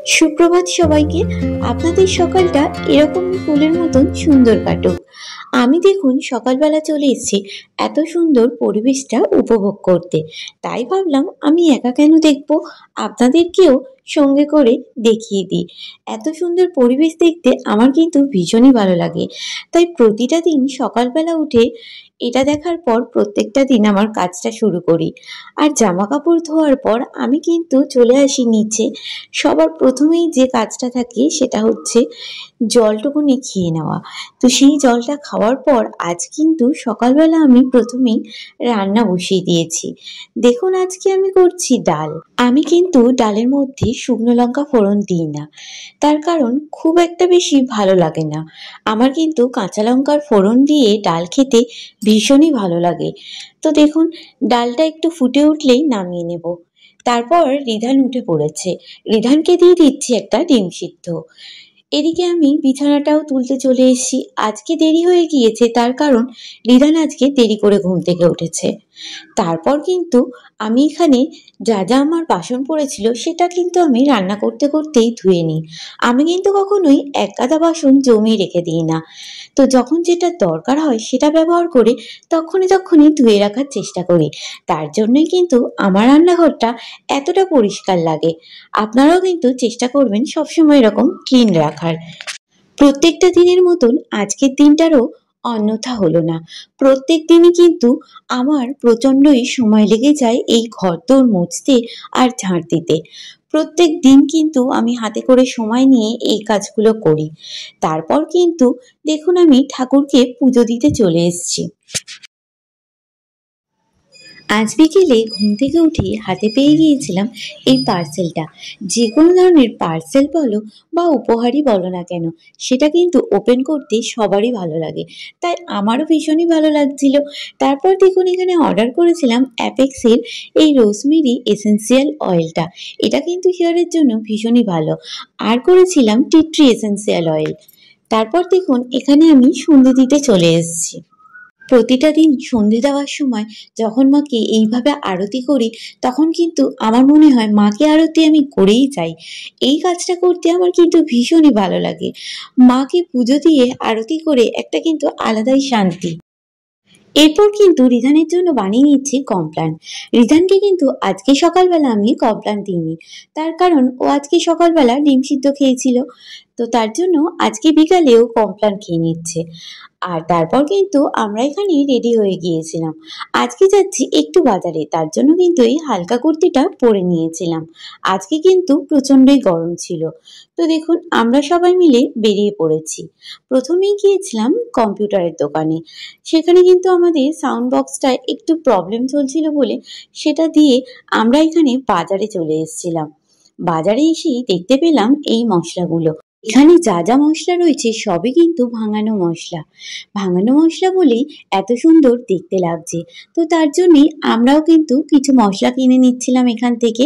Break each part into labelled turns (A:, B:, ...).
A: সুপ্রভাত সবাইকে। আপনাদের সকালটা এরকম ফুলের মতন সুন্দর কাটুক। আমি দেখুন সকালবেলা চলে এসেছি এত সুন্দর পরিবেশটা উপভোগ করতে। তাই ভাবলাম আমি একা কেন দেখবো, আপনাদেরকেও সঙ্গে করে দেখিয়ে দিই। এত সুন্দর পরিবেশ দেখতে আমার কিন্তু ভীষণই ভালো লাগে। তাই প্রতিটা দিন সকালবেলা উঠে এটা দেখার পর প্রত্যেকটা দিন আমার কাজটা শুরু করি। আর জামা কাপড় ধোয়ার পর আমি কিন্তু চলে আসি নিচে। সবার প্রথমেই যে কাজটা থাকে সেটা হচ্ছে জলটুকুনি খেয়ে নেওয়া। তো সেই জলটা খাওয়ার পর আজ কিন্তু সকালবেলা আমি প্রথমেই রান্না বসিয়ে দিয়েছি। দেখুন আজকে আমি করছি ডাল। আমি কিন্তু ডালের মধ্যে শুকনো লঙ্কা ফোড়ন দিই না, তার কারণ খুব একটা বেশি ভালো লাগে না। আমার কিন্তু কাঁচা লঙ্কার ফোড়ন দিয়ে ডাল খেতে ভীষণই ভালো লাগে। তো দেখুন ডালটা একটু ফুটে উঠলেই নামিয়ে নেব। তারপর রিধান উঠে পড়েছে, রিধানকে দিয়ে দিচ্ছি একটা ডিম সিদ্ধ। এদিকে আমি বিছানাটাও তুলতে চলে এসেছি। আজকে দেরি হয়ে গিয়েছে, তার কারণ রিধান আজকে দেরি করে ঘুম থেকে উঠেছে। তারপর কিন্তু আমি এখানে যা যা আমার বাসন পড়েছিল সেটা কিন্তু আমি রান্না করতে করতেই ধুয়ে নিই। আমি কিন্তু কখনোই এক গাদা বাসন জমিয়ে রেখে দিই না। তো যখন যেটা দরকার হয় সেটা ব্যবহার করে তখনই ধুয়ে রাখার চেষ্টা করি। তার জন্যই কিন্তু আমার রান্নাঘরটা এতটা পরিষ্কার লাগে। আপনারাও কিন্তু চেষ্টা করবেন সবসময় এরকম ক্লিন রাখার। প্রত্যেকটা দিনের মতন আজকের দিনটারও অন্যথা হলো না। প্রত্যেক দিনই কিন্তু আমার প্রচণ্ডই সময় লেগে যায় এই ঘরদোর মুছতে আর ঝাড় দিতে। প্রত্যেক দিন কিন্তু আমি হাতে করে সময় নিয়ে এই কাজগুলো করি। তারপর কিন্তু দেখুন আমি ঠাকুরকে পুজো দিতে চলে এসেছি। আজ বিকেলে ঘুম থেকে উঠে হাতে পেয়ে গিয়েছিলাম এই পার্সেলটা। যে কোনো ধরনের পার্সেল বলো বা উপহারই বলো না কেন, সেটা কিন্তু ওপেন করতে সবারই ভালো লাগে। তাই আমারও ভীষণই ভালো লাগছিল। তারপর দেখুন এখানে অর্ডার করেছিলাম অ্যাপেক্সের এই রোজমেরি এসেন্সিয়াল অয়েলটা। এটা কিন্তু হেয়ারের জন্য ভীষণই ভালো। আর করেছিলাম টি ট্রি এসেন্সিয়াল অয়েল। তারপর দেখুন এখানে আমি সন্ধে দিতে চলে এসেছি। প্রতিটা দিন সন্ধে দেওয়ার সময় যখন মাকে এইভাবে আরতি করি, তখন কিন্তু আমার মনে হয় মাকে আরতি আমি করেই যাই। এই কাজটা করতে আমার কিন্তু ভীষণই ভালো লাগে। মাকে পুজো দিয়ে আরতি করে একটা কিন্তু আলাদাই শান্তি। এরপর কিন্তু রিধানের জন্য বানিয়ে নিচ্ছি কমপ্লান। রিধানকে কিন্তু আজকে সকালবেলা আমি কমপ্লান দিইনি, তার কারণ ও আজকে সকালবেলা ডিম সিদ্ধ খেয়েছিল। তো তার জন্য আজকে বিকালেও কমপ্লান খেয়ে নিচ্ছে। আর তারপর কিন্তু আমরা এখানে রেডি হয়ে গিয়েছিলাম। আজকে যাচ্ছি একটু বাজারে, তার জন্য কিন্তু এই হালকা কুর্তিটা পরে নিয়েছিলাম। আজকে কিন্তু প্রচণ্ডই গরম ছিল। তো দেখুন আমরা সবাই মিলে বেরিয়ে পড়েছি। প্রথমেই গিয়েছিলাম কম্পিউটারের দোকানে। সেখানে কিন্তু আমাদের সাউন্ড বক্সটায় একটু প্রবলেম চলছিল বলে সেটা দিয়ে আমরা এখানে বাজারে চলে এসেছিলাম। বাজারে এসেই দেখতে পেলাম এই মশলাগুলো। এখানে যা যা মশলা রয়েছে সবই কিন্তু ভাঙানো মশলা। ভাঙানো মশলা বলেই এত সুন্দর দেখতে লাগছে। তো তার জন্যই আমরাও কিন্তু কিছু মশলা কিনে নিচ্ছিলাম এখান থেকে।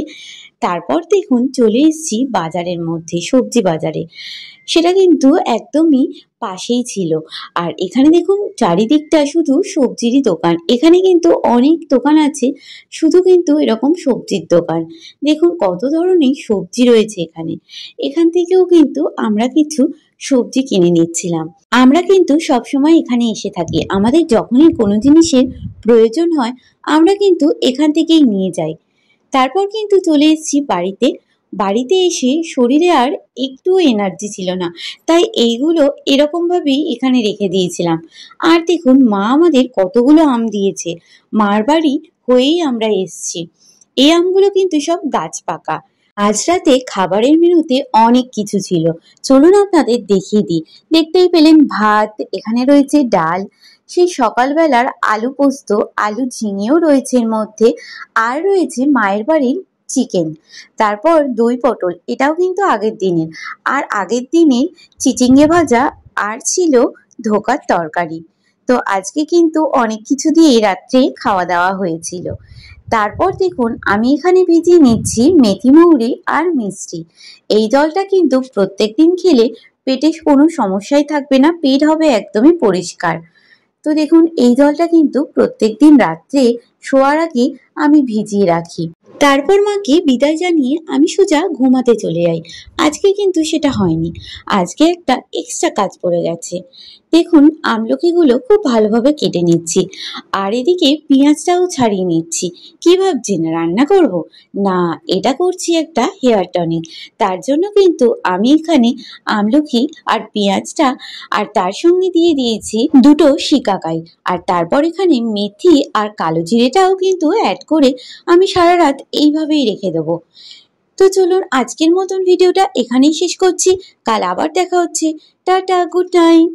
A: তারপর দেখুন চলে এসেছি বাজারের মধ্যে, সবজি বাজারে। সেটা কিন্তু একদমই পাশেই ছিল। আর এখানে দেখুন চারিদিকটা শুধু সবজিরই দোকান। এখানে কিন্তু অনেক দোকান আছে শুধু কিন্তু এরকম সবজির দোকান। দেখুন কত ধরনের সবজি রয়েছে এখানে। এখান থেকেও কিন্তু আমরা কিছু সবজি কিনে নিচ্ছিলাম। আমরা কিন্তু সবসময় এখানে এসে থাকি। আমাদের যখনই কোনো জিনিসের প্রয়োজন হয় আমরা কিন্তু এখান থেকেই নিয়ে যাই। তারপর কিন্তু চলে এসেছি বাড়িতে। বাড়িতে এসে শরীরে আর একটু এনার্জি ছিল না, তাই এইগুলো এরকম ভাবেই এখানে রেখে দিয়েছিলাম। আর দেখুন মা আমাদের কতগুলো আম দিয়েছে। মার বাড়ি হয়েই আমরা এসেছি। এই আমগুলো কিন্তু সব গাছ পাকা। আজ রাতে খাবারের মেনুতে অনেক কিছু ছিল, চলুন আপনাদের দেখিয়ে দিই। দেখতেই পেলেন ভাত, এখানে রয়েছে ডাল, সেই সকালবেলার আলু পোস্ত, আলু ঝিঙেও রয়েছে এর মধ্যে, আর রয়েছে মায়ের বাড়ির চিকেন। তারপর দই পটল, এটাও কিন্তু আগের দিনের। আর আগের দিনের চিচিঙ্গে ভাজা, আর ছিল ধোকার তরকারি। তো আজকে কিন্তু অনেক কিছু দিয়ে রাত্রে খাওয়া দাওয়া হয়েছিল। তারপর দেখুন আমি এখানে ভিজিয়ে নিচ্ছি মেথি মৌরি আর মিষ্টি। এই জলটা কিন্তু প্রত্যেকদিন খেলে পেটে কোনো সমস্যাই থাকবে না, পেট হবে একদমই পরিষ্কার। তো দেখুন এই জলটা কিন্তু প্রত্যেকদিন রাত্রে শোয়ার আগে আমি ভিজিয়ে রাখি। তারপর মাকে বিদায় জানিয়ে আমি সোজা ঘুমাতে চলে যাই। আজকে কিন্তু সেটা হয়নি, আজকে একটা এক্সট্রা কাজ পড়ে গেছে। দেখুন, আমলকিগুলো খুব ভালোভাবে কেটে নিচ্ছি, আর এদিকে পেঁয়াজটাও ছাড়িয়ে নিচ্ছি। কি ভাবছেন রান্না করব? না, এটা করছি একটা হেয়ার টনিক। তার জন্য কিন্তু আমি এখানে আমলকি আর পেঁয়াজটা, আর তার সঙ্গে দিয়ে দিয়েছি দুটো শিকাকাই, আর তারপর এখানে মেথি আর কালো জিরেটাও কিন্তু অ্যাড করে আমি সারা রাত এইভাবেই রেখে দেবো। তো চলুন, আজকের মতন ভিডিওটা এখানেই শেষ করছি। কাল আবার দেখা হচ্ছে। Tata, good night.